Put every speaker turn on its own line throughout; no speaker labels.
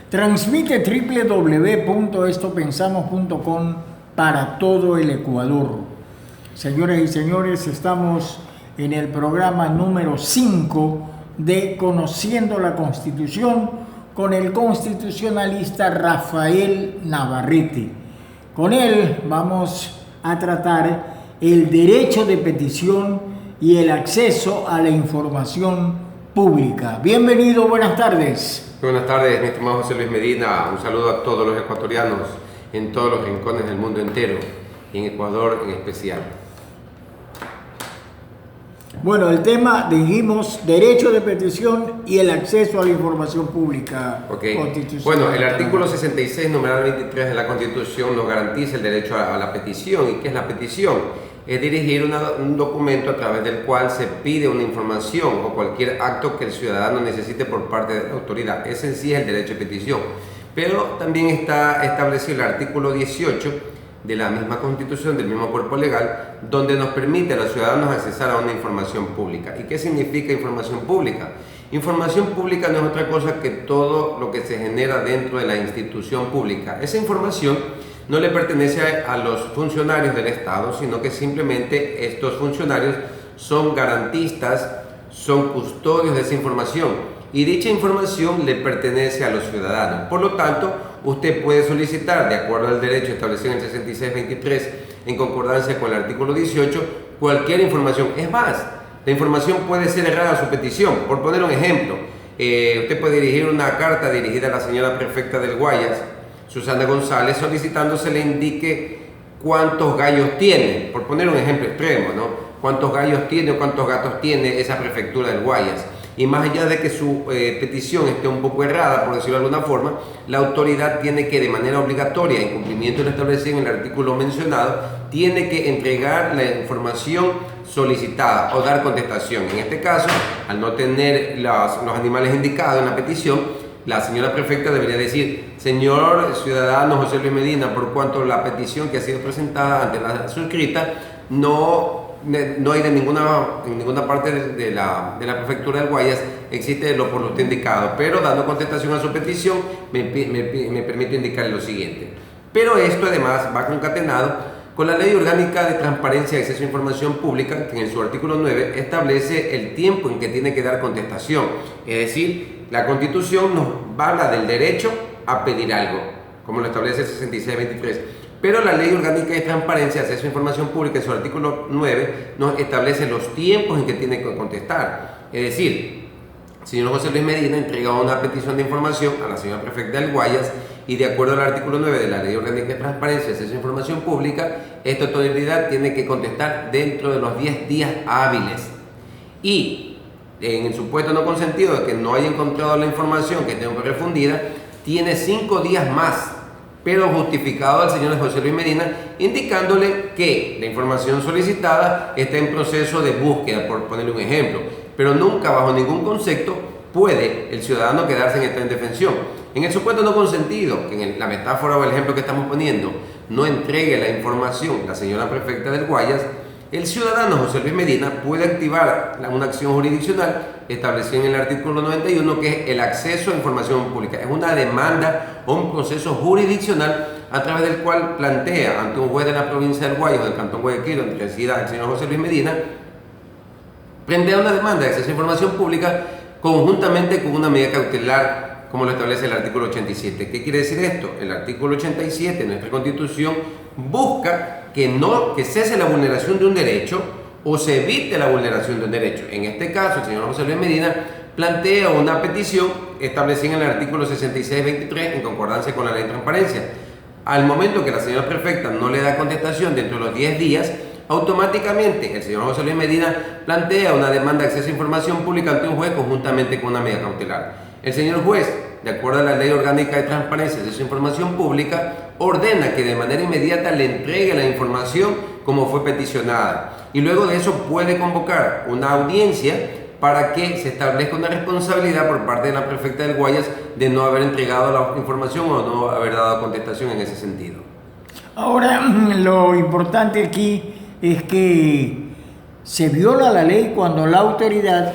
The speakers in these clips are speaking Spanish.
Transmite www.estopensamos.com para todo el Ecuador. Señoras y señores, estamos en el programa número 5 de Conociendo la Constitución con el constitucionalista Rafael Navarrete. Con él vamos a tratar el derecho de petición y el acceso a la información pública. Bienvenido, buenas tardes.
Buenas tardes, mi estimado José Luis Medina. Un saludo a todos los ecuatorianos en todos los rincones del mundo entero y en Ecuador en especial.
Bueno, el tema, dijimos, derecho de petición y el acceso a la información pública.
Bueno, el artículo 66, numeral 23 de la Constitución nos garantiza el derecho a la petición. ¿Y qué es la petición? Es dirigir un documento a través del cual se pide una información o cualquier acto que el ciudadano necesite por parte de la autoridad. Ese en sí es el derecho de petición. Pero también está establecido el artículo 18 de la misma Constitución, del mismo cuerpo legal, donde nos permite a los ciudadanos accesar a una información pública. ¿Y qué significa información pública? Información pública no es otra cosa que todo lo que se genera dentro de la institución pública. Esa información no le pertenece a los funcionarios del Estado, sino que simplemente estos funcionarios son garantistas, son custodios de esa información y dicha información le pertenece a los ciudadanos. Por lo tanto, usted puede solicitar, de acuerdo al derecho establecido en el 6623, en concordancia con el artículo 18, cualquier información. Es más, la información puede ser errada a su petición. Por poner un ejemplo, usted puede dirigir una carta dirigida a la señora prefecta del Guayas, Susana González, solicitando se le indique cuántos gallos tiene, por poner un ejemplo extremo, ¿no? Cuántos gallos tiene o cuántos gatos tiene esa prefectura del Guayas. Y más allá de que su petición esté un poco errada, por decirlo de alguna forma, la autoridad tiene que, de manera obligatoria, en cumplimiento de lo establecido en el artículo mencionado, tiene que entregar la información solicitada o dar contestación. En este caso, al no tener los animales indicados en la petición, la señora prefecta debería decir: señor ciudadano José Luis Medina, por cuanto la petición que ha sido presentada ante la suscrita no hay en ninguna parte de la prefectura del Guayas existe lo por lo usted indicado, pero dando contestación a su petición me permito indicarle lo siguiente. Pero esto además va concatenado con la Ley Orgánica de Transparencia y Acceso a Información Pública, que en su artículo 9 establece el tiempo en que tiene que dar contestación. Es decir, la Constitución nos habla del derecho a pedir algo, como lo establece el 6623. Pero la Ley Orgánica de Transparencia y Acceso a Información Pública, en su artículo 9, nos establece los tiempos en que tiene que contestar. Es decir, el señor José Luis Medina entrega una petición de información a la señora prefecta del Guayas y, de acuerdo al artículo 9 de la Ley Orgánica de Transparencia y Acceso a Información Pública, esta autoridad tiene que contestar dentro de los 10 días hábiles. Y en el supuesto no consentido de que no haya encontrado la información que tenga correspondida, tiene 5 días más, pero justificado al señor José Luis Medina, indicándole que la información solicitada está en proceso de búsqueda, por ponerle un ejemplo, pero nunca, bajo ningún concepto, puede el ciudadano quedarse en esta indefensión. En el supuesto no consentido, que en la metáfora o el ejemplo que estamos poniendo, no entregue la información la señora prefecta del Guayas, el ciudadano José Luis Medina puede activar una acción jurisdiccional establecida en el artículo 91, que es el acceso a información pública. Es una demanda o un proceso jurisdiccional a través del cual plantea ante un juez de la provincia del Guayas o del cantón Guayaquil, donde resida el señor José Luis Medina, plantea una demanda de acceso a información pública conjuntamente con una medida cautelar, como lo establece el artículo 87. ¿Qué quiere decir esto? El artículo 87 de nuestra Constitución busca que cese la vulneración de un derecho o se evite la vulneración de un derecho. En este caso, el señor José Luis Medina plantea una petición establecida en el artículo 6623 en concordancia con la Ley de Transparencia. Al momento que la señora prefecta no le da contestación dentro de los 10 días, automáticamente el señor José Luis Medina plantea una demanda de acceso a información pública ante un juez conjuntamente con una medida cautelar. El señor juez, de acuerdo a la Ley Orgánica de Transparencia y Acceso a Información Pública, ordena que de manera inmediata le entregue la información como fue peticionada y luego de eso puede convocar una audiencia para que se establezca una responsabilidad por parte de la prefecta del Guayas de no haber entregado la información o no haber dado contestación en ese sentido.
Ahora, lo importante aquí es que se viola la ley cuando la autoridad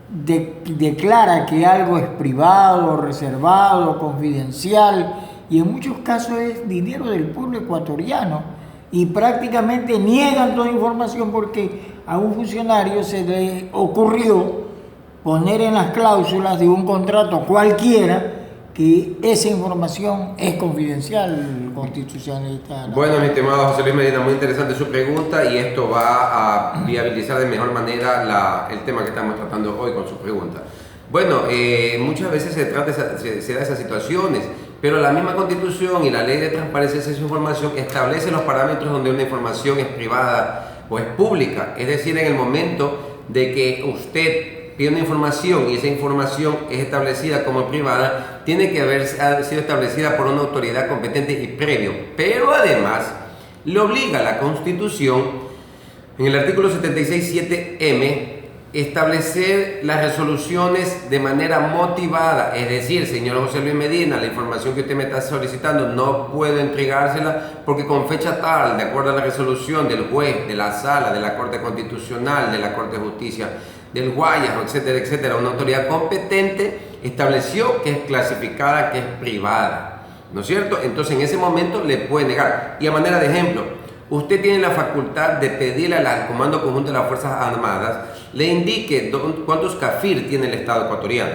declara que algo es privado, reservado, confidencial, y en muchos casos es dinero del pueblo ecuatoriano, y prácticamente niegan toda información porque a un funcionario se le ocurrió poner en las cláusulas de un contrato cualquiera que esa información es confidencial, constitucionalista.
Bueno, mi estimado José Luis Medina, muy interesante su pregunta, y esto va a viabilizar de mejor manera el tema que estamos tratando hoy con su pregunta. Bueno, muchas veces se da esas situaciones, pero la misma Constitución y la Ley de Transparencia de Información establece los parámetros donde una información es privada o es pública. Es decir, en el momento de que usted pide una información y esa información es establecida como privada, tiene que haber sido establecida por una autoridad competente y previo. Pero además, le obliga a la Constitución, en el artículo 76.7m, establecer las resoluciones de manera motivada. Es decir, señor José Luis Medina, la información que usted me está solicitando no puedo entregársela porque con fecha tal, de acuerdo a la resolución del juez, de la sala, de la Corte Constitucional, de la Corte de Justicia del Guayas, etcétera, etcétera, una autoridad competente estableció que es clasificada, que es privada, ¿no es cierto? Entonces en ese momento le puede negar. Y a manera de ejemplo, usted tiene la facultad de pedirle al Comando Conjunto de las Fuerzas Armadas le indique cuántos CAFIR tiene el Estado ecuatoriano,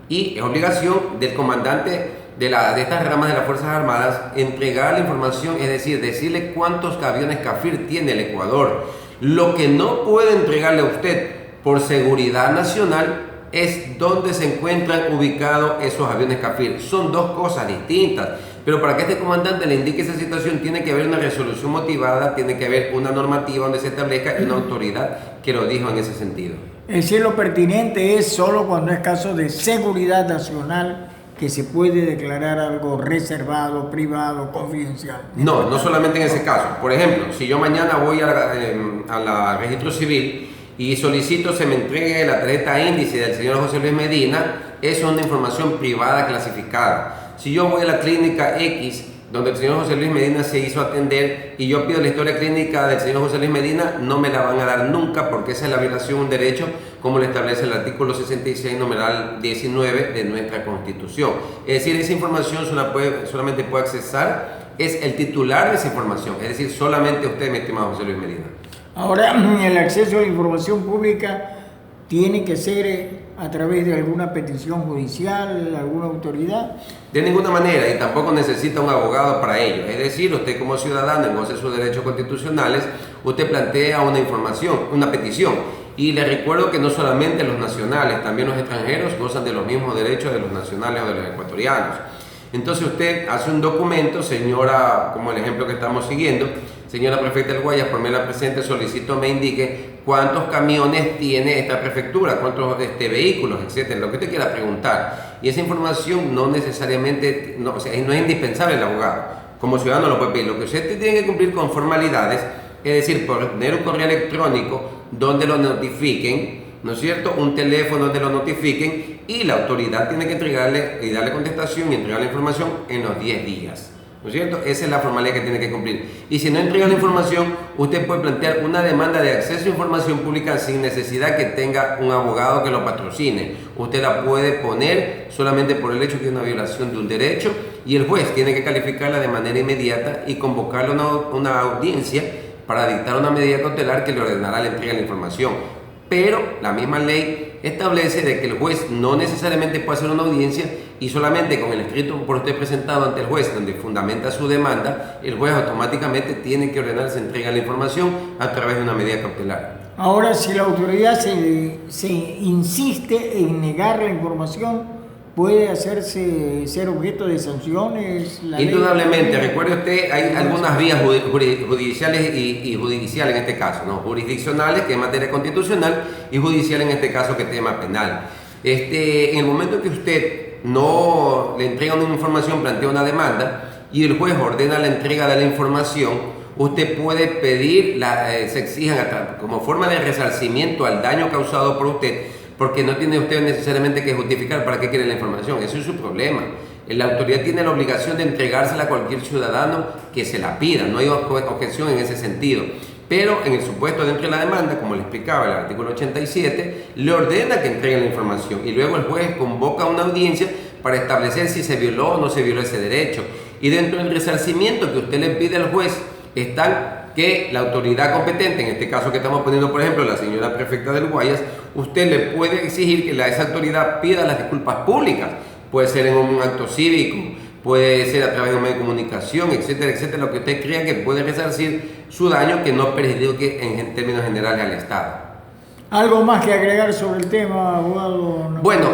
y es obligación del comandante de estas ramas de las Fuerzas Armadas entregar la información, es decir, decirle cuántos aviones CAFIR tiene el Ecuador. Lo que no puede entregarle a usted por seguridad nacional es dónde se encuentran ubicados esos aviones CAFIR. Son dos cosas distintas, pero para que este comandante le indique esa situación tiene que haber una resolución motivada, tiene que haber una normativa donde se establezca y una autoridad que lo dijo en ese sentido.
Es decir, lo pertinente es solo cuando es caso de seguridad nacional que se puede declarar algo reservado, privado, confidencial.
No solamente en ese caso. Por ejemplo, si yo mañana voy a la registro civil y solicito se me entregue la tarjeta índice del señor José Luis Medina, eso es una información privada clasificada. Si yo voy a la clínica X, donde el señor José Luis Medina se hizo atender, y yo pido la historia clínica del señor José Luis Medina, no me la van a dar nunca, porque esa es la violación de un derecho, como lo establece el artículo 66, numeral 19 de nuestra Constitución. Es decir, esa información solamente puede accesar es el titular de esa información, es decir, solamente usted, mi estimado José Luis Medina.
Ahora, el acceso a la información pública tiene que ser a través de alguna petición judicial, alguna autoridad.
De ninguna manera, y tampoco necesita un abogado para ello. Es decir, usted como ciudadano en goce de sus derechos constitucionales, usted plantea una petición. Y le recuerdo que no solamente los nacionales, también los extranjeros gozan de los mismos derechos de los nacionales o de los ecuatorianos. Entonces usted hace un documento, señora, como el ejemplo que estamos siguiendo, señora prefecta del Guayas, por mí la presente solicito me indique cuántos camiones tiene esta prefectura, cuántos vehículos, etcétera, lo que usted quiera preguntar. Y esa información no necesariamente, no es indispensable el abogado. Como ciudadano lo puede pedir. Lo que usted tiene que cumplir con formalidades, es decir, poner un correo electrónico donde lo notifiquen, ¿no es cierto? Un teléfono donde lo notifiquen, y la autoridad tiene que entregarle y darle contestación y entregar la información en los 10 días. ¿No es cierto? Esa es la formalidad que tiene que cumplir. Y si no entrega la información, usted puede plantear una demanda de acceso a información pública sin necesidad que tenga un abogado que lo patrocine. Usted la puede poner solamente por el hecho que es una violación de un derecho, y el juez tiene que calificarla de manera inmediata y convocarle una audiencia para dictar una medida cautelar que le ordenará la entrega de la información. Pero la misma ley establece de que el juez no necesariamente puede hacer una audiencia, y solamente con el escrito por usted presentado ante el juez donde fundamenta su demanda, el juez automáticamente tiene que ordenar se entrega la información a través de una medida cautelar.
Ahora, si la autoridad se insiste en negar la información, ¿puede ser objeto de sanciones?
Indudablemente, recuerde usted, hay algunas vías judiciales y judiciales en este caso, ¿no? Jurisdiccionales, que es materia constitucional, y judicial en este caso, que es tema penal. En el momento en que usted no le entrega una información, plantea una demanda, y el juez ordena la entrega de la información, usted puede pedir, se exijan como forma de resarcimiento al daño causado por usted, porque no tiene usted necesariamente que justificar para qué quiere la información. Ese es su problema. La autoridad tiene la obligación de entregársela a cualquier ciudadano que se la pida, no hay objeción en ese sentido. pero en el supuesto dentro de la demanda, como le explicaba el artículo 87, le ordena que entregue la información y luego el juez convoca una audiencia para establecer si se violó o no se violó ese derecho. Y dentro del resarcimiento que usted le pide al juez están que la autoridad competente, en este caso que estamos poniendo por ejemplo la señora prefecta del Guayas, usted le puede exigir que esa autoridad pida las disculpas públicas, puede ser en un acto cívico, puede ser a través de un medio de comunicación, etcétera, etcétera, lo que usted crea que puede resarcir su daño que no perjudique en términos generales al Estado.
¿Algo más que agregar sobre el tema, abogado?
Bueno,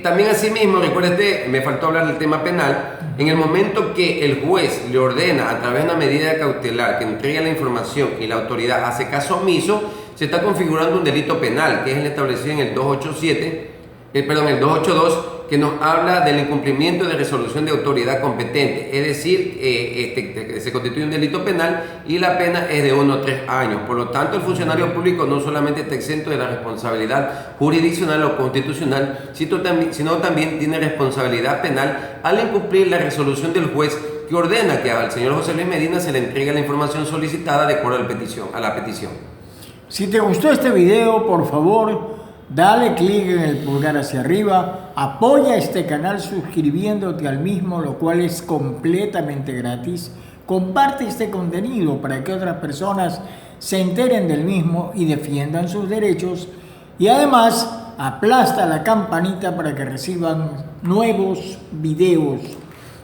también asimismo, recuerde, me faltó hablar del tema penal. En el momento que el juez le ordena a través de una medida cautelar que entregue la información y la autoridad hace caso omiso, se está configurando un delito penal, que es el establecido en el 282, que nos habla del incumplimiento de resolución de autoridad competente. Es decir, se constituye un delito penal y la pena es de 1 a 3 años. Por lo tanto, el funcionario público no solamente está exento de la responsabilidad jurisdiccional o constitucional, sino también tiene responsabilidad penal al incumplir la resolución del juez que ordena que al señor José Luis Medina se le entregue la información solicitada de acuerdo a la petición.
Si te gustó este video, por favor, dale clic en el pulgar hacia arriba, apoya este canal suscribiéndote al mismo, lo cual es completamente gratis. Comparte este contenido para que otras personas se enteren del mismo y defiendan sus derechos. Y además, aplasta la campanita para que reciban nuevos videos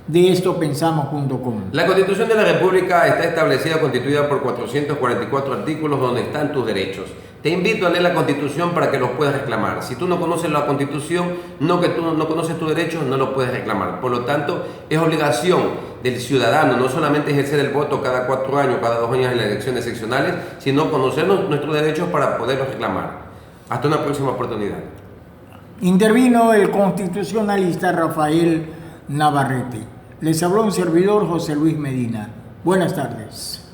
de estopensamos.com.
La Constitución de la República está establecida, constituida por 444 artículos donde están tus derechos. Te invito a leer la Constitución para que los puedas reclamar. Si tú no conoces la Constitución, que tú no conoces tus derechos, no los puedes reclamar. Por lo tanto, es obligación del ciudadano no solamente ejercer el voto cada 4 años, cada 2 años en las elecciones seccionales, sino conocer nuestros derechos para poderlos reclamar. Hasta una próxima oportunidad.
Intervino el constitucionalista Rafael Navarrete. Les habló un servidor, José Luis Medina. Buenas tardes.